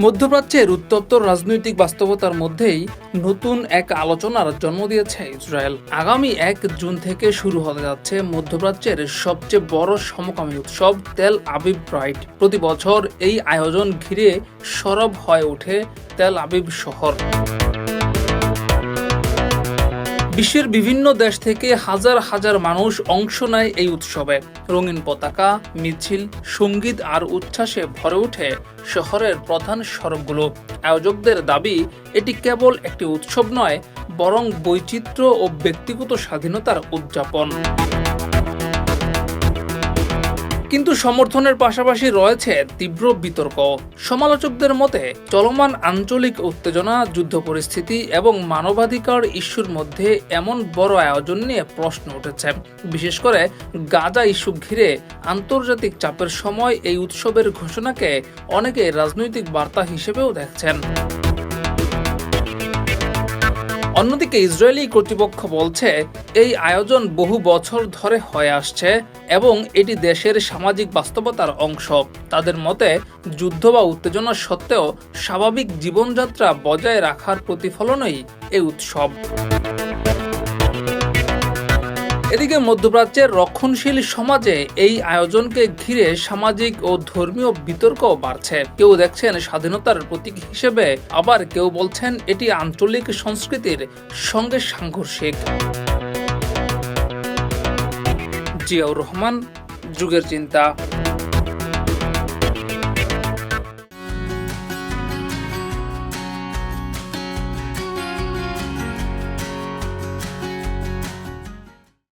মধ্যপ্রাচ্যের উত্তপ্ত রাজনৈতিক বাস্তবতার মধ্যেই নতুন এক আলোচনার জন্ম দিয়েছে ইসরায়েল। আগামী ১ জুন থেকে শুরু হতে যাচ্ছে মধ্যপ্রাচ্যের সবচেয়ে বড় সমকামী উৎসব তেল আবিব প্রাইড। প্রতি বছর এই আয়োজন ঘিরে সরব হয়ে ওঠে তেল আবিব শহর। বিশ্বের বিভিন্ন দেশ থেকে হাজার হাজার মানুষ অংশ নেয় এই উৎসবে। রঙিন পতাকা, মিছিল, সঙ্গীত আর উচ্ছ্বাসে ভরে ওঠে শহরের প্রধান সড়কগুলো। আয়োজকদের দাবি, এটি কেবল একটি উৎসব নয়, বরং বৈচিত্র্য ও ব্যক্তিগত স্বাধীনতার উদযাপন। কিন্তু সমর্থনের পাশাপাশি রয়েছে তীব্র বিতর্ক। সমালোচকদের মতে চলমান আঞ্চলিক উত্তেজনা, যুদ্ধ পরিস্থিতি এবং মানবাধিকার ইস্যুর মধ্যে এমন বড় আয়োজন নিয়ে প্রশ্ন উঠেছে। বিশেষ করে গাজা ইস্যু ঘিরে আন্তর্জাতিক চাপের সময় এই উৎসবের ঘোষণাকে অনেকে রাজনৈতিক বার্তা হিসেবেও দেখছেন। অন্যদিকে ইসরায়েলি কর্তৃপক্ষ বলছে, এই আয়োজন বহু বছর ধরে হয়ে আসছে এবং এটি দেশের সামাজিক বাস্তবতার অংশ। তাদের মতে যুদ্ধ বা উত্তেজনা সত্ত্বেও স্বাভাবিক জীবনযাত্রা বজায় রাখার প্রতিফলনই এই উৎসব। এদিকে মধ্যপ্রাচ্যের রক্ষণশীল সমাজে এই আয়োজনকে ঘিরে সামাজিক ও ধর্মীয় বিতর্ক বাড়ছে। কেউ দেখছেন স্বাধীনতার প্রতীক হিসেবে, আবার কেউ বলছেন এটি আঞ্চলিক সংস্কৃতির সঙ্গে সাংঘর্ষিক। জিয়াউর রহমান, যুগের চিন্তা।